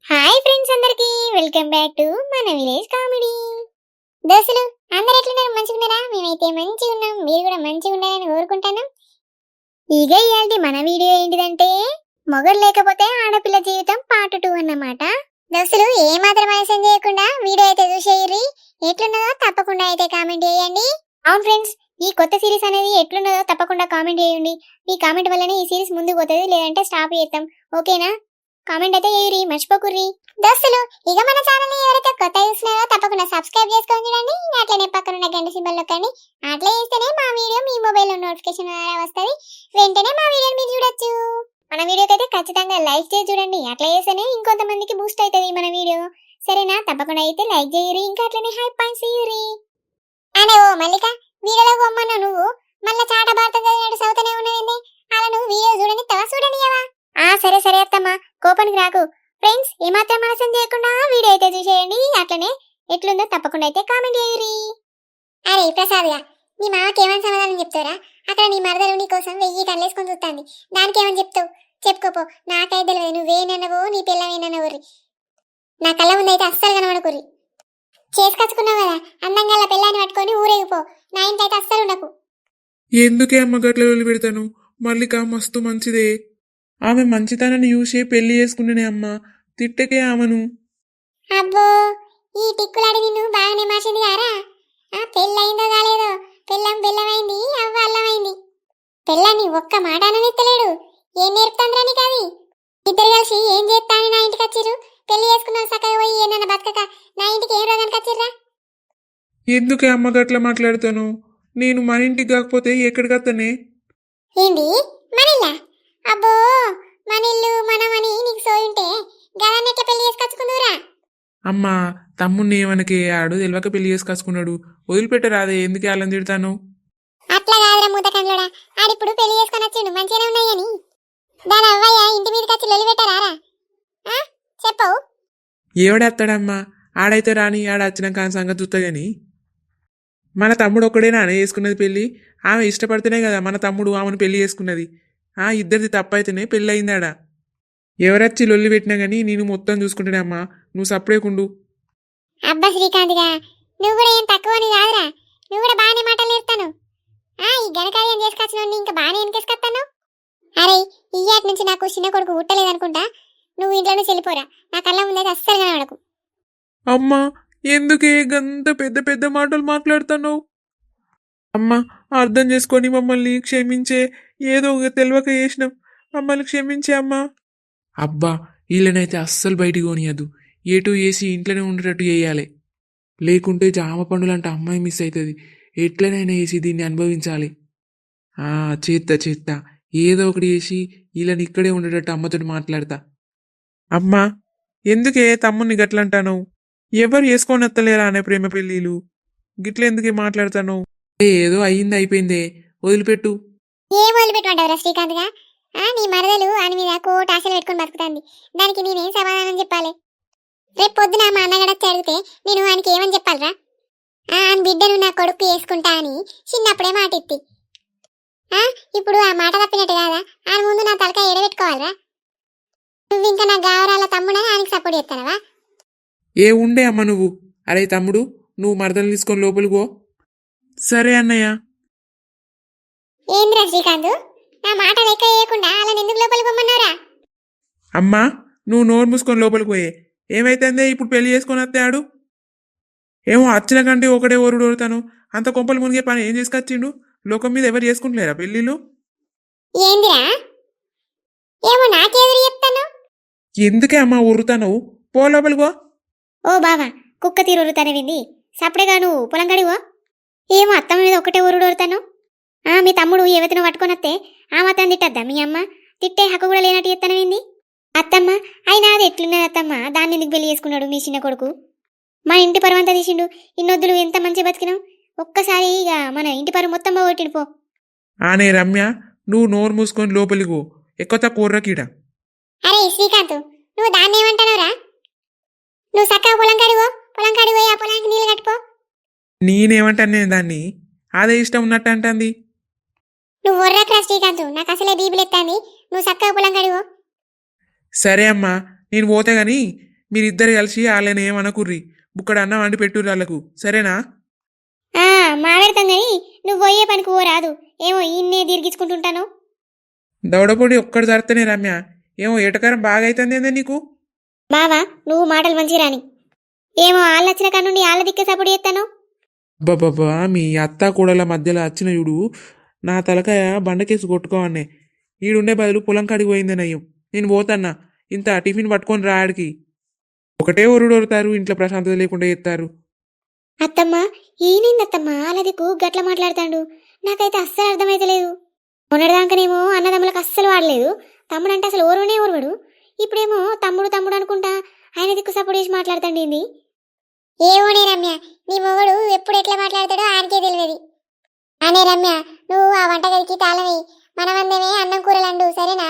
Hi friends అందరికి welcome back to మన village comedy. దోస్తులు అందరు ఎట్లున్నారు? మంచిగున్నారా? మేమైతే మంచిగా ఉన్నాం, మీరు కూడా మంచిగా ఉండాలని కోరుకుంటున్నాం. ఇక ఇయాల్టి మన వీడియో ఏంటిదంటే మొగడు లేకపోతే ఆడపిల్ల జీవితం పార్ట్ 2 అన్నమాట. దోస్తులు ఏ మాత్రం ఆలస్యం చేయకుండా వీడియో అయితే చూసేయండి. ఎట్లున్నదో తప్పకుండా అయితే కామెంట్ చేయండి. అవును ఫ్రెండ్స్, ఈ కొత్త సిరీస్ అనేది ఎట్లున్నదో తప్పకుండా కామెంట్ చేయండి. మీ కామెంట్ వల్లనే ఈ సిరీస్ ముందుకు పోతుంది, లేదంటే స్టాప్ చేస్తాం. ఓకేనా? కామెంట్ అయితే చేయరి, మర్చిపోకుర్రి. దోస్తులు ఇక మన ఛానల్ ని ఎవరైతే కొత్త చూస్తున్నారో తప్పకుండా సబ్స్క్రైబ్ చేసుకొని చూడండి. అట్లనే పక్కన ఉన్న గంట సింబల్ నొక్కండి. అట్లా చేస్తేనే మా వీడియో మీ మొబైల్ లో నోటిఫికేషన్ వస్తుంది, వెంటనే మా వీడియోని మీరు చూడొచ్చు. మన వీడియోకి అయితే ఖచ్చితంగా లైక్ చేసి చూడండి. అట్లా చేస్తేనే ఇంకొంతమందికి బూస్ట్ అవుతుంది మన వీడియో. సరేనా? తప్పకుండా అయితే లైక్ చేయరి, ఇంకా అట్లనే హై పాయింట్స్ ఇయ్యరి. అనే ఓ మల్లిక, వీడియోలో బొమ్మన్నా నువ్వు మళ్ళా చాట భారత చదివినట్టు సౌతనే ఉన్నది. అలా నువ్వు వీడియో చూడనియవా? సరే సరే అత్తమ్మా, కోపానికి రాకు. ఫ్రెండ్స్ ఏమాత్రం ఆలస్యం చేయకుండా వీడియో అయితే చూసేయండి. అట్లనే ఎట్లుందో తప్పకుండా అయితే కామెంట్ చేయరి. అరే ప్రసాద్గా, నీ మామకి ఏమని సమాధానం చెప్తారా? అక్కడ నీ మరదలు నీ కోసం 1000 కళ్ళేసుకొని చూస్తాంది. దానికి ఏమని చెప్తావు? చెప్పుకోపో. నాకైతే తెలియదు నువ్వేనన్నవో నీ పిల్లవేనన్నవర్రి. నా కళ్ళ ముందు అయితే అస్సలు కనబడకుర్రి. చేసుకొచ్చుకున్నావు కదా, అందంగా పిల్లాన్ని పట్టుకొని ఊరేగిపో. నా ఇంటైతే అస్సలు ఉండకు. ఎందుకే అమ్మ గట్ల వదిలిపెడతాను? మల్లిక మస్తు మంచిదే. ఆమె మంచితనాన్ని చూసి పెళ్లి చేసుకున్నానే అమ్మ. తిట్టకే ఆమెను. అబ్బో, ఈ టిక్కులాడి నిన్ను బాగానే మార్చింది కారా? పెళ్ళయిందో కాలేదో, బెల్లమైంది, అవ్వ అల్లమైంది. పెళ్ళని ఒక్క మాట అననెత్తలేడు. ఏం నేర్పుతుందిరా నీకు అది? ఇద్దరు కలిసి ఏం చేస్తానని నా ఇంటికి వచ్చిర్రు. పెళ్లి చేసుకున్నావు సక్కగా పోయి ఏమన్నా బతకక నా ఇంటికి ఏం రోగానికి వచ్చిర్రా? ఎందుకే అమ్మ గట్ల మాట్లాడతాను? నేను మన ఇంటికి కాకపోతే ఎక్కడికత్తనే? ఏంది మనిల్లా? అబ్బో, మనిల్లు మనమని నీకు సోయుంటే గదాన్ని ఎట్లా పెళ్లి చేసుకొచ్చుకుందురా? అమ్మా, తమ్ముణ్ణి ఏమనకే, ఆడు తెలియక పెళ్లి చేసుకొచ్చుకున్నాడు. వదిలిపెట్టరాదే, ఎందుకే అలా తిడతాను? అట్లా కాదురా మూతకంలోడా, ఆడిప్పుడు పెళ్లి చేసుకొని వచ్చిండు మంచిగానే ఉన్నాయని. దాని అవ్వయ్య ఇంటి మీదకి వచ్చి లొలి పెట్టారా? చెప్పవు? ఏవడేస్తాడమ్మా? ఆడైతే రాని, ఆడ వచ్చినాక ఆ సంగతి చూస్తా గాని. మన తమ్ముడు ఒక్కడేనా చేసుకున్నది పెళ్లి? ఆమె ఇష్టపడితేనే కదా మన తమ్ముడు ఆమెను పెళ్లి చేసుకున్నది. ఇద్దరిది తప్పైతేనే పెళ్ళి అయిందాడా. ఎవరొచ్చి లొల్లి పెట్టినా గానీ నేను మొత్తం చూసుకుంటానే అమ్మా, నువ్వు సప్పుడేకుండు. అబ్బా శ్రీకాంత్గా, నువ్వు కూడా ఏం తక్కువని కాదురా. నువ్వు కూడా బాగానే మాటలు నేర్తాను. ఈ ఘనకార్యం చేసుకొచ్చినోడిని ఇంకా బాగానే వెనకేసుకొస్తాను. అరే, ఇయ్యాటి నుంచి నాకు చిన్న కొడుకు పుట్టలేదనుకుంటా. నువ్వు ఇంట్లో నుంచి వెళ్ళిపోరా. నా కళ్ళ ముందైతే అస్సలు కనబడకు. అమ్మా, ఎందుకే గంత పెద్ద పెద్ద మాటలు మాట్లాడుతున్నావు? అమ్మా, అర్థం చేసుకొని మమ్మల్ని క్షమించే. ఏదో తెలియక చేసినాం, మమ్మల్ని క్షమించే అమ్మా. అబ్బా, వీళ్ళనైతే అస్సలు బయటికి పోనీయద్దు. ఏటో వేసి ఇంట్లోనే ఉండేటట్టు చేయాలి. లేకుంటే జామ పండులంటే అమ్మాయి మిస్ అవుతుంది. ఎట్లనైనా వేసి దీన్ని అనుభవించాలి. చేత్తా ఏదో ఒకటి వేసి వీళ్ళని ఇక్కడే ఉండేటట్టు అమ్మతో మాట్లాడతా. అమ్మా, ఎందుకే తమ్ముని గట్లంటాను? ఎవరు వేసుకొని వస్తలేరా అనే ప్రేమ పెళ్ళిళ్ళు? గిట్లెందుకే మాట్లాడతాను? ఏదో అయ్యింది అయిపోయిందే, వదిలిపెట్టు. ఏం వదిలిపెట్టమంటావురా శ్రీకాంత్గా? నీ మరదలు అని మీద కోట ఆశలు పెట్టుకుని బతుకుతాంది. దానికి నేనేం సమాధానం చెప్పాలి? రేపు పొద్దున మా అన్నగడచ్చి అడిగితే నేను ఆయనకి ఏమని చెప్పాలరా? ఆయన బిడ్డను నా కొడుకు వేసుకుంటా అని చిన్నప్పుడే మాట ఇత్తి. ఇప్పుడు ఆ మాట తప్పినట్టు కాదా? ఆయన ముందు నా తలకాయ ఎడబెట్టుకోవాలరా? నువ్వు ఇంకా నా గావరాల తమ్ముడని ఆయనకి సపోర్ట్ చేస్తానవా? ఏ ఉండే అమ్మ నువ్వు. అరే తమ్ముడు, నువ్వు మరదలు తీసుకొని లోపలికి పో. సరే అన్నయ్య. ఏంద్రా శ్రీకాంత్, నా మాట లెక్క వేయకుండా అలా ఎందుకు లోపలికి పొమ్మన్నారా? అమ్మా, నువ్వు నోరు మూసుకొని లోపలికి పోయే. ఏమైతుందే ఇప్పుడు పెళ్లి చేసుకొని వస్తాడు? ఏమో అచ్చిన కంటే ఒకటే ఓరుడు ఓరుతాను. అంత కొంపలు మునిగే పని ఏం చేసుకొచ్చిండు? లోకం మీద ఎవరు చేసుకుంటలేరా పెళ్ళిళ్ళు? ఏందిరా? ఏమో నాకెదురు చెప్తాను. ఎందుకే అమ్మా ఊరుతాను? పో లోపలికి పో. ఓ బావా, కుక్క తీరు ఉరుతానేవింది. సప్పుడేగా నువ్వు పొలం కడివో. ఏమో అత్తమ్మ మీద ఒకటే ఊరుడు ఓరుతాను. మీ తమ్ముడు ఎవతినో పట్టుకొని వస్తే ఆ మాత్రం తిట్టద్దా మీ అమ్మ? తిట్టే హక్కు కూడా లేనట్టు చెప్తానేవింది. అత్తమ్మ అయినా అది ఎట్లున్నది అత్తమ్మ? దాన్ని ఎందుకు పెళ్లి చేసుకున్నాడు మీ చిన్న కొడుకు? మన ఇంటి పరువంతా తీసిండు. ఇన్నొద్దులు ఎంత మంచి బతికినాం. ఒక్కసారి ఇక మన ఇంటి పరువు మొత్తం పోగొట్టిండు పో. ఆనే రమ్య, నువ్వు నోరు మూసుకొని లోపలికి పో. ఎక్కువ కూర్రకీడ. అరే శ్రీకాంత్, నువ్వు దాన్ని ఏమంటావురా? నువ్వు చక్కగా పొలం కాడిపోయి ఆ పొలానికి నీళ్ళు కట్టుకో. నేనేమంటాను నేను దాన్ని? అదే ఇష్టం ఉన్నట్టు అంటుంది. నువ్వు వర్రక్రా శ్రీకాంత్, నాకు అసలే బీబీలు ఎత్తాంది. నువ్వు చక్కగా పొలం కాడిపో. సరే అమ్మా, నేను పోతే గాని మీరిద్దరు కలిసి వాళ్ళని ఏమనకుర్రి బుక్కడ అన్నం వండి పెట్టుర్రి వాళ్ళకు సరేనా మాట్లాడతాం గాని నువ్వు పోయే పనికి పోరాదు ఏమో ఇన్నే దీర్గించుకుంటుంటాను దవడపొడి ఒక్కడు జరుగుతానే రమ్య ఏమో ఎటకారం బాగా అవుతుంది ఏందే నీకు బావా నువ్వు మాటలు మంచి రాని ఏమో వాళ్ళు వచ్చిన కానుండి వాళ్ళ దిక్కే సపోర్ట్ చేస్తాను బాబా మీ అత్త కూడల మధ్యలో వచ్చిన చూడు నా తలకాయ బండకేసి కొట్టుకోవన్నే ఈడుండే బదులు పొలం కాడికి పోయిందే నయ్యం నేను పోతన్నా ఇంత టిఫిన్ పట్టుకొని రాడికి ఒకటే ఒరుడు ఒరుతారు ఇంట్లో ప్రశాంతత లేకుండా చేస్తారు అత్తమ్మ ఈయనిందత్తమ్మ వాళ్ళ దిక్కు గట్ల మాట్లాడతాడు నాకైతే అస్సలు అర్థమైతలేదు మొన్నటిదాకానేమో అన్నదమ్ములకు అస్సలు వాడలేదు తమ్ముడు అంటే అసలు ఓరునే ఓర్వడు ఇప్పుడేమో తమ్ముడు తమ్ముడు అనుకుంటా ఆయన దిక్కు సపోర్ట్ చేసి మాట్లాడుతాండి ఏంది ఏమోనే రమ్య నీ మొగడు ఎప్పుడు ఎట్లా మాట్లాడతాడో ఆయనకే తెలియదు అనే రమ్య నువ్వు ఆ వంటగదికి తాళమే మనమందమే అన్నం కూరలండు సరేనా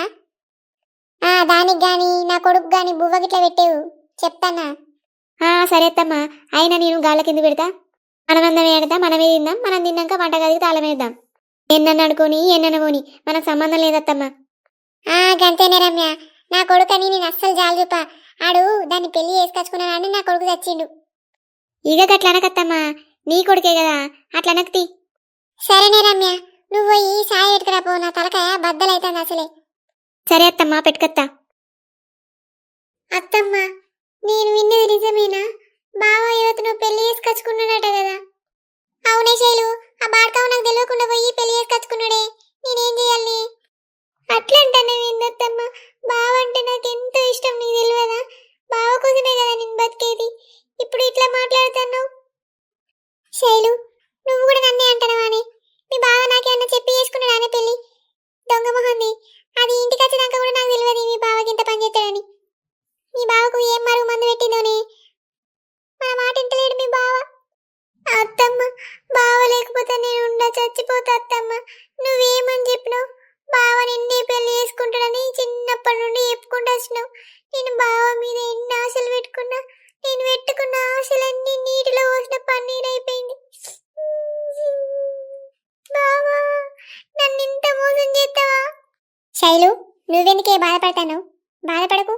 దానికి గాని నా కొడుకు గాని బువ్వ గిట్ల పెట్టేవు చెప్తానా సరే అత్తమ్మా అయినా నేను గాళ్ళ కింద పెడతా మనమందమే పెడతా మనమే తిందాం మనం తిన్నాక వంటగదికి తాళం వేద్దాం ఎన్నన్న అనుకోని ఎన్నన్న పోని మనకు సంబంధం లేదత్తమ్మా గంతేనే రమ్య నా కొడుకని నేను అస్సలు జాలి చూపా ఆడు దాన్ని పెళ్లి చేసుకొచ్చుకున్నానని నా కొడుకు చచ్చిండు ఇక గట్ల అనకత్తమ్మా నీ కొడుకే కదా అట్లా అనక్తి సరేనే రమ్య నువ్వు పోయి సాయి పెట్టుకురా పో నా తలకాయ బద్దలైతుంది అసలే సరే అత్తమ్మా పెట్టుకత్తా అత్తమ్మా నేను విన్నది నిజమేనా బావ యువతను పెళ్లి చేసుకొచ్చుకున్నాడట కదా అవునే శైలు ఆ బాడకావు నాకు తెలియకుండా పోయి పెళ్లి చేసుకొచ్చుకున్నాడే నేనేం చేయాలి అట్లంటానే విందత్తమ్మ బావ అంటే నాకు ఎంతో ఇష్టం నీకు తెలియదా బావ కోసమే కదా నేను బతికేది ఇప్పుడు ఇట్లా మాట్లాడుతున్నావు శైలు నువ్వు కూడా నన్నే అంటానవానే మీ బావ నాకేమన్నా చెప్పి చేసుకున్నాడానే పెళ్లి దొంగ మొహంది అది ఇంటికి వచ్చేదాకా కూడా నాకు తెలియదు మీ బావకి ఇంత పని చేస్తాడని మీ బావకు ఏం మరుగు మందు పెట్టిందోనే మన మాట ఇంటలేడు మీ బావ అత్తమ్మ బావ లేకపోతే నేను చచ్చిపోతా అత్తమ్మ నువ్వేమని చెప్పినావు బావ నిన్నే పెళ్లి చేసుకుంటాడని చిన్నప్పటి నుండి చెప్పుకుంటూ వచ్చినావు నేను బావ మీద ఎన్ని ఆశలు పెట్టుకున్నా నేను పెట్టుకున్న ఆశలన్నీ నీటిలో పోసిన పన్నీరు అయిపోయింది బావా నన్ను ఇంత మోసం చేస్తావా శైలు నువ్వెందుకే బాధపడతావు బాధపడకు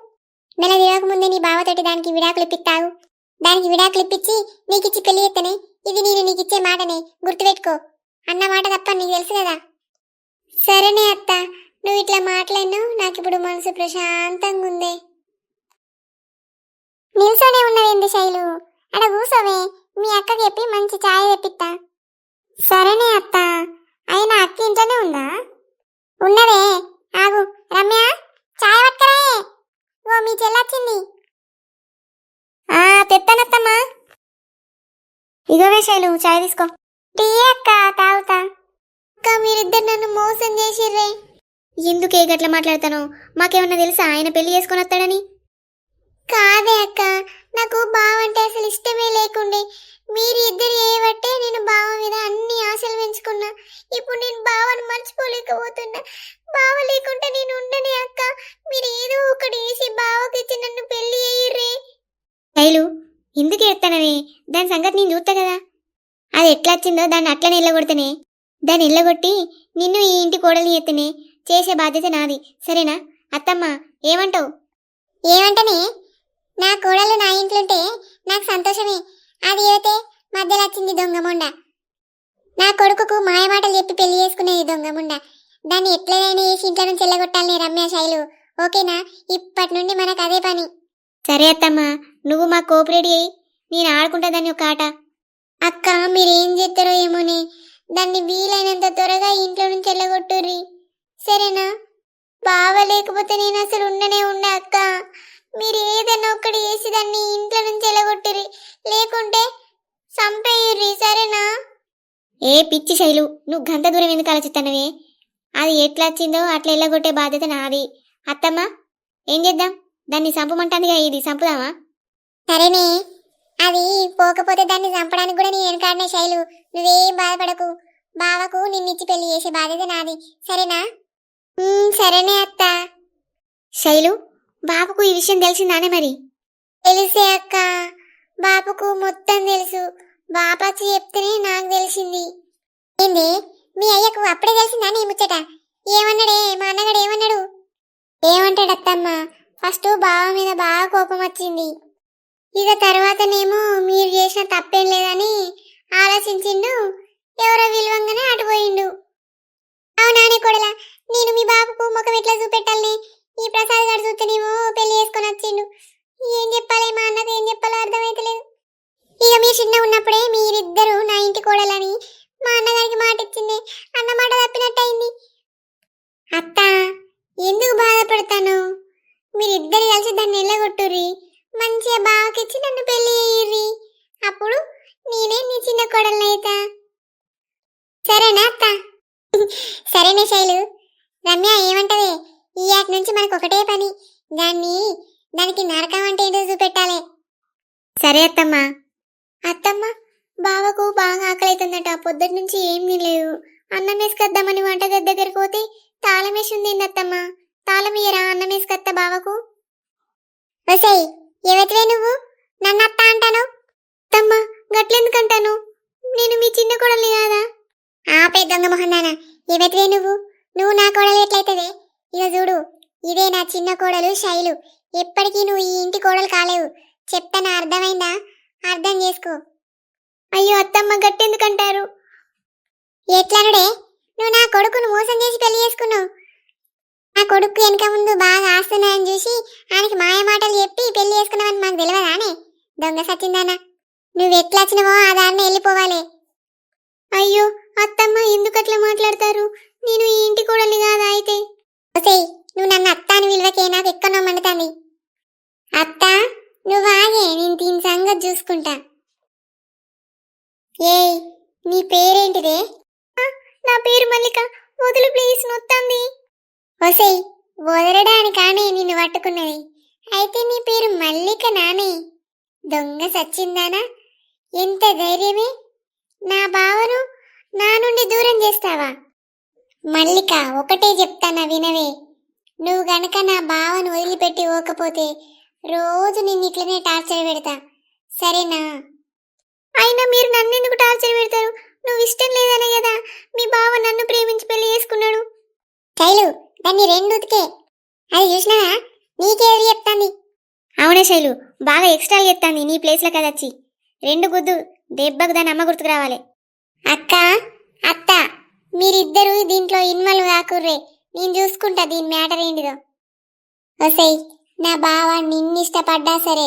నెల తిరగక ముందే నీ బావతోటి దానికి విడాకులు ఇప్పిస్తావు దానికి విడాకులు ఇప్పించి నీకిచ్చి పెళ్లి చేస్తనే ఇది నేను నీకిచ్చే మాటనే గుర్తుపెట్టుకో అన్న మాట తప్ప నీకు తెలుసు కదా సరేనే అత్త నువ్వు ఇట్లా మాట్లాడినావు నాకు ఇప్పుడు మనసు ప్రశాంతంగా ఉంది నిల్చొనే ఉన్నదేంది శైలు అడ కూసోవే మీ అక్కకి చెప్పి మంచి ఛాయ్ తెప్పిస్తా సరేనే అత్త అయినా అక్క ఇంట్లోనే ఉందా ఉన్నదే ఆగు రమ్య ఛాయ్ పట్టుకరాయే ఓ మీ చెల్లొచ్చింది తెత్తానత్తమ్మా ఇగోవే శైలు ఛాయ్ తీసుకో టీ అక్క తాగుతా అక్క మీరిద్దరు నన్ను మోసం చేసిర్రే ఎందుకే గట్లా మాట్లాడతాను మాకేమన్నా తెలుసా ఆయన పెళ్లి చేసుకొని వస్తాడని కాదే అక్క నాకు బావ అంటే అసలు ఇష్టమే లేకుండే మీరు ఇద్దరు చేయబట్టే నేను బావ మీద అన్ని ఆశలు పెంచుకున్నా ఇప్పుడు నేను బావని మర్చిపోలేకపోతున్నా బావ లేకుంటే నేను ఉండనే అక్క మీరు ఏదో ఒకటి వేసి బావకి ఇచ్చి నన్ను పెళ్లి అయ్యిర్రే శైలు ఎందుకు ఎడతానవే దాని సంగతి నేను చూస్తా కదా అది ఎట్లా వచ్చిందో దాన్ని అట్లనే ఇళ్ళగొడితేనే దాన్ని ఇళ్ళగొట్టి నిన్ను ఈ ఇంటి కోడలిని ఎత్తనే చేసే బాధ్యత నాది సరేనా అత్తమ్మ ఏమంటావు ఏమంటనే నా కోడలు నా ఇంట్లుంటే నాకు సంతోషమే అది ఏతే మధ్యలో వచ్చింది దొంగముండ నా కొడుకుకు మాయమాటలు చెప్పి పెళ్లి చేసుకునేది దొంగముండ దాన్ని ఎట్లయినా వేసి ఇంట్లో నుంచి వెళ్ళగొట్టాలని రమ్య శైలు ఓకేనా ఇప్పటి నుండి మనకు అదే పని సరే అత్తమ్మ నువ్వు మా కోఆపరేట్ అయ్యి నేను ఆడుకుంటా దాన్ని ఒక ఆట అక్క మీరేం చేస్తారో ఏమోనే దాన్ని వీలైనంత త్వరగా ఇంట్లో నుంచి వెళ్ళగొట్టుర్రి సరేనా బావ లేకపోతే నేను అసలు ఉండనే ఉండ అక్క మీరు ఏదైనా ఒక్కటి వేసి దాన్ని ఇంట్లో నుంచి వెళ్ళగొట్టుర్రి లేకుంటే సంపేయుర్రి సరేనా ఏ పిచ్చి శైలు నువ్వు గంట దూరం ఎందుకు ఆలోచిస్తానవే అది ఎట్లా వచ్చిందో అట్లా వెళ్ళగొట్టే బాధ్యత నాది అత్తమ్మ ఏం చేద్దాం దాన్ని చంపమంటాందిగా ఇది చంపుదామా సరేనే అది పోకపోతే దాన్ని చంపడానికి కూడా నేను వెనకాడనే శైలు నువ్వేం బాధపడకు బావకు నిన్నిచ్చి పెళ్లి చేసే బాధ్యత నాది సరేనా సరేనే అత్త శైలు బాబుకు ఈ విషయం తెలిసిందానే మరి తెలిసే అక్క బాబుకు మొత్తం తెలుసు బాబాచి చెప్తేనే నాకు తెలిసింది ఏంది మీ అయ్యకు అప్పుడే తెలిసిందా నీ ముచ్చట ఏమన్నాడే మా అన్నగాడు ఏమన్నాడు ఏమంటాడు అత్తమ్మ ఫస్ట్ బావ మీద బాగా కోపం వచ్చింది ఇక తర్వాతనేమో మీరు చేసిన తప్పేం లేదని ఆలోచించిండు. ఎవరో విలువంగానే అటుపోయిండు. అవునానే కొడలా, నేను మీ బాబుకు ముఖం ఎట్లా చూపెట్టాలని ఈ ప్రసాద్ గారు చూస్తేనేమో పెళ్లి చేసుకొని వచ్చిండు. ఏం చెప్పాలి మా అన్నకు, ఏం చెప్పాలో అర్థమైతలేదు. ఇక మీరు చిన్న ఉన్నప్పుడే మీరిద్దరూ నా ఇంటి కోడలని మా అన్నగారికి మాట ఇచ్చింది, అన్న మాట తప్పినట్టయింది. అత్త, ఎందుకు బాధపడతాను? మీరిద్దరు కలిసి దాన్ని ఎల్లగొట్టుర్రి, మంచిగా బావకిచ్చి నన్ను పెళ్లి చేయిర్రి. అప్పుడు నేనే నీ చిన్న కోడలనైతా. సరేనా అత్త? సరేనే శైలు. రమ్య ఏమంటదే? ఈ ఆటి నుంచి మనకు ఒకటే పని, దానికి నరకం అంటే ఏంటో చూపెట్టాలి. సరే అత్తమ్మా. అత్తమ్మ, బావకు బాగా ఆకలి అవుతుందట, పొద్దుటి నుంచి ఏం తినలేదు. అన్నం వేసుకొద్దామని వంటగది దగ్గరికి పోతే తాళం వేసి ఉంది అత్తమ్మ. తాళం ఇయ్యరా, అన్నం వేసుకొత్తా బావకు. వసై, ఎవతివే నువ్వు? నన్ను అత్త అంటాను? అత్తమ్మ, గట్లెందుకంటాను? నేను మీ చిన్న కోడల్ని కాదా? ఆపే దొంగ మొహన్నానా, ఎవతివే నువ్వు? నువ్వు నా కోడలు ఎట్లయితదే? ఇక చూడు, ఇదే నా చిన్న కోడలు శైలు. ఎప్పటికీ నువ్వు ఈ ఇంటి కోడలు కాలేవు. చెప్తానా, అర్థమైందా? అర్థం చేసుకో. అయ్యో అత్తమ్మ, గట్టెందుకంటారు? ఎట్లనుడే? నువ్వు నా కొడుకును మోసం చేసి పెళ్లి చేసుకున్నావు. నా కొడుకు వెనక ముందు బాగా ఆస్తున్నాయని చూసి ఆయనకి మాయ మాటలు చెప్పి పెళ్లి చేసుకున్నావని మాకు తెలియదానే? దొంగ సచ్చిందానా, నువ్వు ఎట్లా వచ్చినవో ఆ దారిని వెళ్ళిపోవాలి. అయ్యో అత్తమ్మ, ఎందుకట్లా మాట్లాడతారు? నేను ఈ ఇంటి కోడల్ని కాదా అయితే? నువ్వు నన్ను అత్త అని విలువకే నాకు ఎక్కడో మండుతాంది. అత్త, నువ్వు ఆగే, నేను దీని సంగతి చూసుకుంటా. ఏయ్, నీ పేరేంటిదే? నా పేరు మల్లిక. వదులు ప్లీజ్, నొత్తంది. ఒసై, వదలడానికానే నిన్ను పట్టుకున్నది. అయితే నీ పేరు మల్లిక నానే? దొంగ సచ్చిందానా, ఎంత ధైర్యమే! నా బావను నా నుండి దూరం చేస్తావా? మల్లిక, ఒకటే చెప్తానా వినవే. నువ్వు గనక నా బావను వదిలిపెట్టి పోకపోతే రోజు నిన్ను ఇట్లనే టార్చర్ పెడతా, సరేనా? అయినా మీరు నన్నెందుకు టార్చర్ పెడతారు? నువ్వు ఇష్టం లేదనే కదా మీ బావ నన్ను ప్రేమించి పెళ్లి చేసుకున్నాడు. శైలు, దాన్ని రెండుకే. అది చూసినావా? నీకేది చెప్తాంది? అవునే శైలు, బాగా ఎక్స్ట్రా చెప్తాంది. నీ ప్లేస్లో కదచ్చి రెండు గుద్దు దెబ్బకు దాని అమ్మ గుర్తుకు రావాలి. అక్క, అత్త, మీరిద్దరూ దీంట్లో ఇన్వాల్వ్ కాకుర్రే. నేను చూసుకుంటా దీని మ్యాటర్ ఏంటిదో. ఒసై, నా బావ నిన్నిష్టపడ్డా సరే,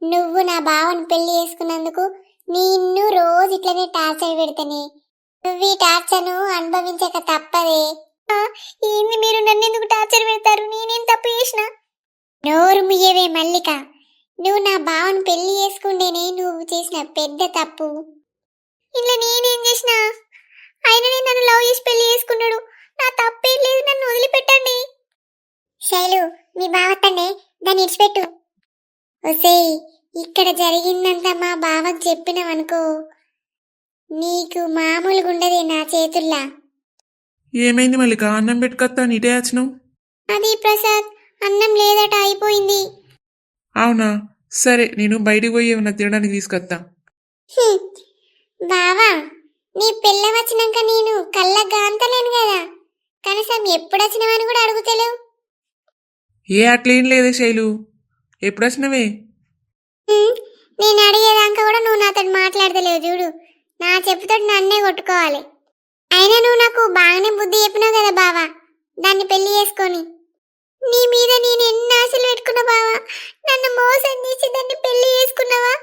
నువ్వు నా బావను పెళ్లి చేసుకున్నందుకు నిన్ను రోజు ఇట్లనే టార్చర్ పెడతానే. నువ్వు ఈ టార్చర్ను అనుభవించక తప్పదే. ఏంది మీరు నన్నెందుకు టార్చర్ పెడతారు? నేనేం తప్పు చేసిన? నోరు ముయ్యవే మల్లిక. నువ్వు నా బావను పెళ్లి చేసుకుంటేనే నువ్వు చేసిన పెద్ద తప్పు. ఇలా నేనేం చేసినా? ఆయననే నన్ను లవ్ చేసి పెళ్లి చేసుకున్నాడు. నా తప్పేం లేదు, నన్ను వదిలిపెట్టండి. శైలు, మీ బావతండే, దాన్ని ఇడిచిపెట్టు. ఒసేయ్, ఇక్కడ జరిగిందంతా మా బావకు చెప్పినవనుకో, నీకు మామూలుగా ఉండదే నా చేతుల్లా. ఏమైంది మల్లిక? అన్నం పెట్టుకొత్తా నీటే వచ్చినావు? అది ప్రసాద్, అన్నం లేదట, అయిపోయింది. అవునా, సరే, నేను బయటికి పోయి ఏమన్నా తినడానికి తీసుకొస్తా. బావా, నీ పిల్ల వచ్చినాక నేను కళ్ళకు గాంతలేను కదా, కనీసం ఎప్పుడు వచ్చినవని కూడా అడుగుతలేవు. ఏ అట్లేం లేదే శైలు, ఎప్పుడు వచ్చినవే? నేను అడిగేదాకా కూడా నువ్వు నాతో మాట్లాడతలేవు. చూడు, నా చెప్పుతో నన్నే కొట్టుకోవాలి. అయినా నువ్వు నాకు బాగానే బుద్ధి చెప్పినావు కదా బావా, దాన్ని పెళ్లి చేసుకొని. నీ మీద నేను ఎన్ని ఆశలు పెట్టుకున్నా బావా, నన్ను మోసం చేసి దాన్ని పెళ్లి చేసుకున్నావా?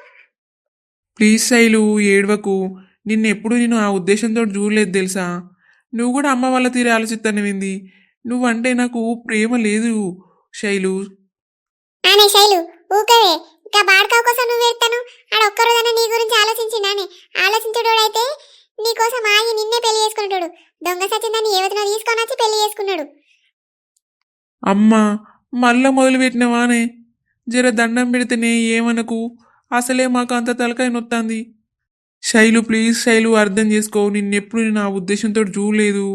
ప్లీజ్ శైలు, ఏడవకు. నిన్నెప్పుడు నేను ఆ ఉద్దేశంతో చూడలేదు తెలుసా. నువ్వు కూడా అమ్మ వాళ్ళ తీరే ఆలోచిస్తానవింది. నువ్వంటే నాకు ప్రేమ లేదు శైలు. ఆనే శైలు, ఊకవే. ఇంకా బాడకావు కోసం నువ్వు ఎత్తాను. ఆడ ఒక్కరోజైనా నీ గురించి ఆలోచించిండానే? ఆలోచించడోడైతే నీకోసం ఆగి నిన్నే పెళ్లి చేసుకున్నాడు. దొంగ సచ్చిందని ఏవతనో తీసుకొని వచ్చి పెళ్లి చేసుకున్నాడు. అమ్మా, మళ్ళా మొదలు పెట్టినవానే? జర దండం పెడితేనే ఏమనకు. అసలే మాకు అంత తలకాయ నొత్తాంది. శైలు, ప్లీజ్ శైలు, అర్థం చేసుకో. నిన్నెప్పుడు నేను ఆ ఉద్దేశంతో చూడలేదు.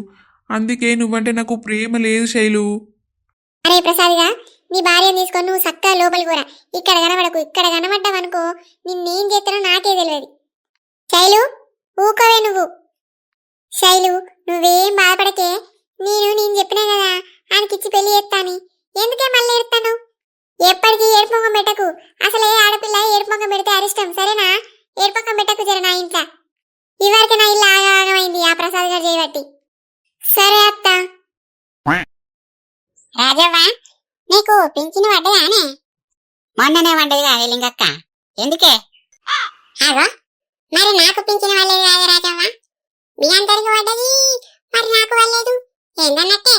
అందుకే నువ్వంటే నాకు ప్రేమ లేదు శైలు. అరే ప్రసాద్గా, నీ భార్యను తీసుకొని నువ్వు చక్కగా లోపలికి పోరా. ఇక్కడ కనబడకు. ఇక్కడ కనబడ్డావనుకో నిన్నేం చేస్తానో నాకే తెలియదు. శైలు, ఊకవే నువ్వు. శైలు, నువ్వేం బాధపడకే. నేను చెప్పినా కదా ఆయనకిచ్చి పెళ్లి చేస్తాని. ఎందుకే మళ్ళీ ఎడతాను? ఎప్పటికీ ఏడుపు మొహం పెట్టకు. అసలే ఆడపిల్ల ఏడుపు ఏడుపక్కం పెడితే అరిష్టం సరేనా? ఏడుపక్కం పెట్టకు జర నా ఇంట్లో. ఇవరకు నా ఇల్లు ఆగమైంది ఆ ప్రసాద్ గారు చేయబట్టి. సరే అత్త. రాజవ్వ నీకు పింఛను పడ్డదానే? మొన్ననే పడ్డది కాదు లింగక్క. ఎందుకే? ఆగో మరి నాకు పింఛను పడలేదు కాదు రాజవ్వ. మీ అందరికి పడ్డది మరి నాకు పడలేదు ఏందన్నట్టే?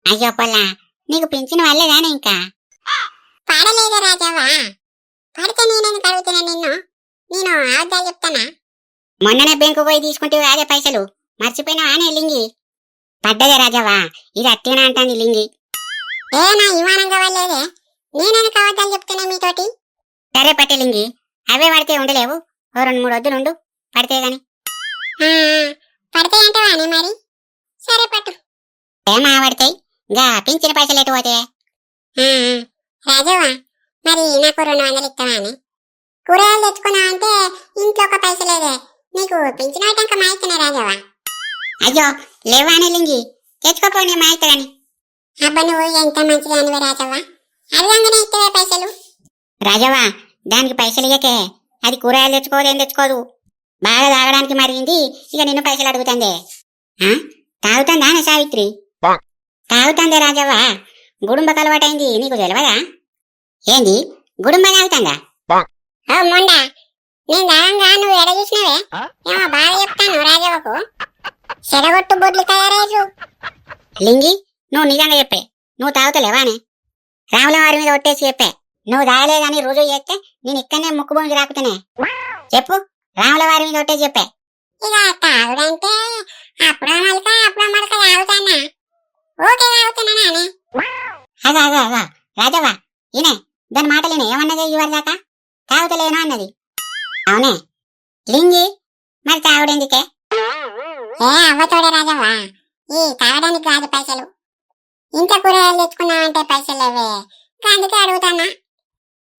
అయ్యో పొల్లా నీకు పింఛను పడలేదానే ఇంకా? పడలేదు రాజవ్వ. పడితే నేనెందుకు అడుగుతున్నా నిన్ను? నేను అబద్ధాలు చెప్తానా? మొన్ననే బ్యాంకు పోయి తీసుకుంటే అదే పైసలు మర్చిపోయినావానే లింగి? పడ్డదే రాజవ్వ. ఇది అట్టేనా అంటాంది లింగి. ఏ నా విమానంగా వాళ్ళేదే నేనెందుకు అబద్ధాలు చెప్తున్నా మీతోటి? సరే పట్టే లింగి అవే పడితే ఉండలేవు. ఓ 2-3 వద్దులు ఉండు పడితే గాని. పడితే అంటావానే మరి? సరే పట్టు. ఏమా పడతాయి ఇంకా పింఛన్ పైసలు ఎటు పోతే? రాజవ్వ మరి నాకు 200 ఇస్తావాని? కూరగాయలు తెచ్చుకున్నావంటే ఇంట్లో ఒక పైసలేదే నీకు పింఛన్ అయిటాక మా ఇస్తానే రాజవ్వ. అయ్యో లేవానే లింగి తెచ్చుకోపోనే మా ఇస్తా గాని. అబ్బా నువ్వు ఎంత మంచిది అనివే రాజవ్వ. అడగంగానే ఇస్తావే పైసలు. రాజవ్వ దానికి పైసలు ఇయ్యకే. అది కూరగాయలు తెచ్చుకోదు ఏం తెచ్చుకోదు. బాగా తాగడానికి మరిగింది ఇక నిన్ను పైసలు అడుగుతుందే. తాగుతుందా అనే సావిత్రి? తాగుతుందే రాజవ్వ. గుడుంబకు అలవాటైంది నీకు తెలియదా? ఏంది గుడుంబ తాగుతుందా? మొండ నేను తాగంగా నువ్వు ఎడ చూసినావే? ఏమో బాగా చెప్తాను రాజవ్వకు. చెడగొట్టు బొడ్లు తయారేసు. లింగి నువ్వు నిజంగా చెప్పే నువ్వు తాగుతలేవానే? రాముల వారి మీద ఒట్టేసి చెప్పే నువ్వు తాగలేదని రుజువు చేస్తే నేను ఇక్కడనే ముక్కు భూమికి రాకుతానే. చెప్పు రాముల వారి మీద ఒట్టేసి చెప్పే. ఇక తాగుడంటే అప్పుడో మలక అప్పుడో మలక తాగుతానా? ఓకే తాగుతున్నానే. అగా అగా అగా రాజవ్వ ఈయనే దాని మాటలేనే ఏమన్నది ఇవరి దాకా? తాగుతలేను అన్నది. అవునే లింగి మరి తాగుడెందుకే? ఏ అవ్వతోడే రాజవ్వ ఈ తాగడానికి కాదు పైసలు. ఇంత కూరగాయలు తెచ్చుకున్నావంటే పైసలు లేవే అందుకే అడుగుతానా.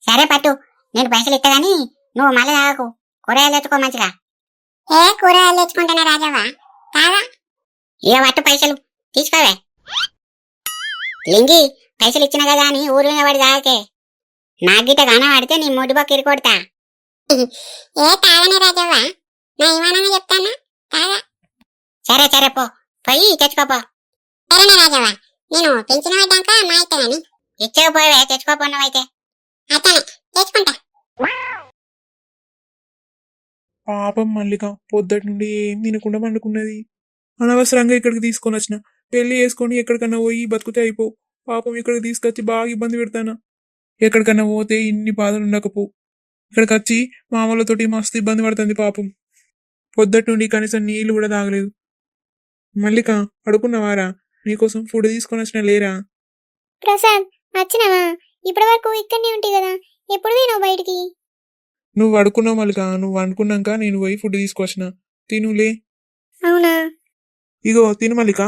సరే పట్టు నేను పైసలు ఇస్తా గాని నువ్వు మళ్ళీ తాగకు. కూరగాయలు తెచ్చుకో మంచిగా. ఏ కూరగాయలు తెచ్చుకుంటానా రాజవ్వ తాగా. ఇక పట్టు పైసలు తీసుకోవే. లింగి పైసలు ఇచ్చిన కదా అని ఊరు మీద పడి తాగకే. నా గిట్ట గాన పడితే నీ మొడ్డు బొక్క ఇరుకొడతా. ఏ తాగనే రాజవ్వ నా ఇమానంగా చెప్తానా తాగా. సరే సరే పో పోయి తెచ్చుకోపో. సరేనే రాజవ్వ నేను పెంచిన పడ్డాక మా ఇస్తానని. ఇచ్చేపోవే తెచ్చుకోపోయినవైతే. అతనే తెచ్చుకుంటా. పాపం మల్లిక పొద్దటి నుండి ఏం తినకుండా పండుకున్నది. అనవసరంగా ఇక్కడికి తీసుకొని వచ్చిన. పెళ్లి చేసుకొని ఎక్కడికన్నా పోయి బతుకుతే అయిపో. పాపం ఇక్కడికి తీసుకొచ్చి బాగా ఇబ్బంది పెడతానా. ఎక్కడికన్నా పోతే ఇన్ని బాధలు ఉండకపో. ఇక్కడికి వచ్చి మామూలతోటి మస్తు ఇబ్బంది పడుతుంది పాపం. పొద్దటి నుండి కనీసం నీళ్లు కూడా తాగలేదు. మల్లిక పడుకున్నవారా? నీకోసం ఫుడ్ తీసుకొని వచ్చిన లేరా? ప్రసాద్ వచ్చినావా? ఇప్పటి వరకు ఇక్కడనే ఉంటాయి కదా, ఎప్పుడు పోయినావు బయటికి? నువ్వు పడుకున్నావు మల్లిక. నువ్వు అనుకున్నాక నేను పోయి ఫుడ్ తీసుకొచ్చిన. తినులే. అవునా? ఇగో తిను మల్లిక.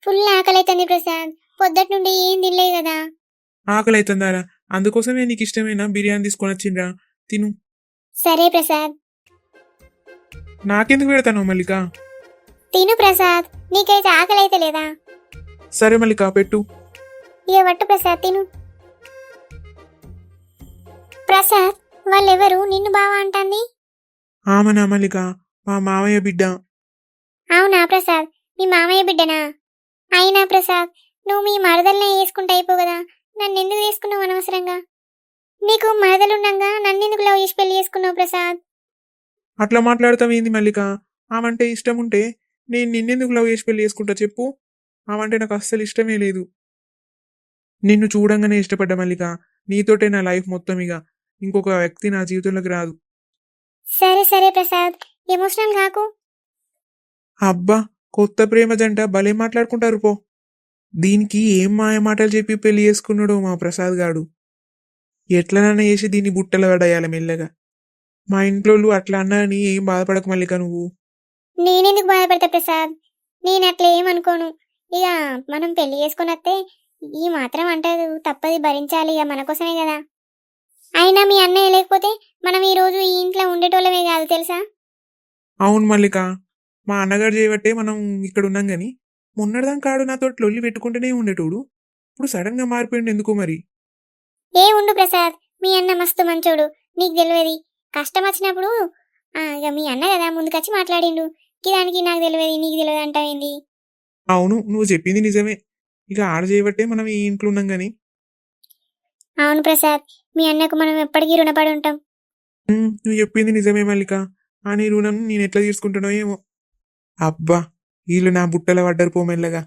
ఫుల్ ఆకలి అవుతుంది ప్రసాద్. పొద్దటి నుండి ఏం తినలేదు కదా. ఆకలి అవుతుందారా? అందుకోసమే నీకు ఇష్టమైన బిర్యానీ తీసుకొని వచ్చిండ్రా. తిను. సరే ప్రసాద్. నాకెందుకు పెడతాను మల్లిక? తిను ప్రసాద్, నీకైతే ఆకలి అయితే లేదా? సరే మల్లిక పెట్టు. ఇక పట్టు ప్రసాద్ తిను. ప్రసాద్ వాళ్ళెవరు నిన్ను బావా అంటాంది? ఆమనా మల్లిక, మా మామయ్య బిడ్డ. అవునా ప్రసాద్, మీ మామయ్య బిడ్డనా? అయినా ప్రసాద్ నువ్వు మీ మరదల్నే వేసుకుంటే అయిపో కదా, నన్ను ఎందుకు తీసుకున్నావు అనవసరంగా? నీకు మరదలుండగా నన్నెందుకు లవ్ చేసి పెళ్లి చేసుకున్నావు ప్రసాద్? అట్లా మాట్లాడతావేంది మల్లిక? ఆమంటే ఇష్టం ఉంటే నేను నిన్నెందుకు లవ్ చేసి పెళ్లి చేసుకుంటా చెప్పు? ఆమంటే నాకు అస్సలు ఇష్టమే లేదు. నిన్ను చూడంగానే ఇష్టపడ్డా మల్లిక. నీతోటే నా లైఫ్ మొత్తం. ఇక ఇంకొక వ్యక్తి నా జీవితంలోకి రాదు. సరే సరే ప్రసాద్, ఎమోషనల్ కాకు. అబ్బా, కొత్త ప్రేమ జంట భలే మాట్లాడుకుంటారు పో. దీనికి ఏం మాయ మాటలు చెప్పి పెళ్లి చేసుకున్నాడో మా ప్రసాద్ గాడు. ఎట్లనన్నా చేసి దీన్ని బుట్టలు పడేయాలి మెల్లగా. మా ఇంట్లో అట్లా అన్నారని ఏం బాధపడకు మల్లిక నువ్వు. నేనెందుకు బాధపడతా ప్రసాద్? నేను అట్లా ఏమనుకోను. ఇక మనం పెళ్లి చేసుకుని వస్తే ఈ మాత్రం అంటారు తప్పది, భరించాలి, ఇక మన కోసమే కదా. అయినా మీ అన్నయ్య లేకపోతే మనం ఈ రోజు ఈ ఇంట్లో ఉండేటోళ్ళమే కాదు తెలుసా? అవును మల్లిక, మా అన్నగారు చేయబట్టే మనం ఇక్కడ ఉన్నాం గాని మొన్నటిదాం కాడు నాతో లొల్లి పెట్టుకుంటూనే ఉండేటోడు. ఇప్పుడు సడన్ గా మారిపోయింది ఎందుకో మరి. ఏ ఉండు ప్రసాద్, మీ అన్న మస్తు మంచోడు, నీకు తెలియదు. కష్టం వచ్చినప్పుడు ఇక మీ అన్న కదా ముందుకొచ్చి మాట్లాడిండు. దానికి నాకు తెలియదు నీకు తెలియదు అంటావేంది? అవును, నువ్వు చెప్పింది నిజమే. ఇక ఆడ చేయబట్టే మనం ఈ ఇంట్లో ఉన్నాం గాని. అవును ప్రసాద్, మీ అన్నకు మనం ఎప్పటికీ రుణపడి ఉంటాం. నువ్వు చెప్పింది నిజమే మల్లిక. ఆ నీ రుణం నేను ఎట్లా తీసుకుంటానో ఏమో. అబ్బా, వీళ్ళు నా బుట్టల పడ్డరు పో మెల్లగా.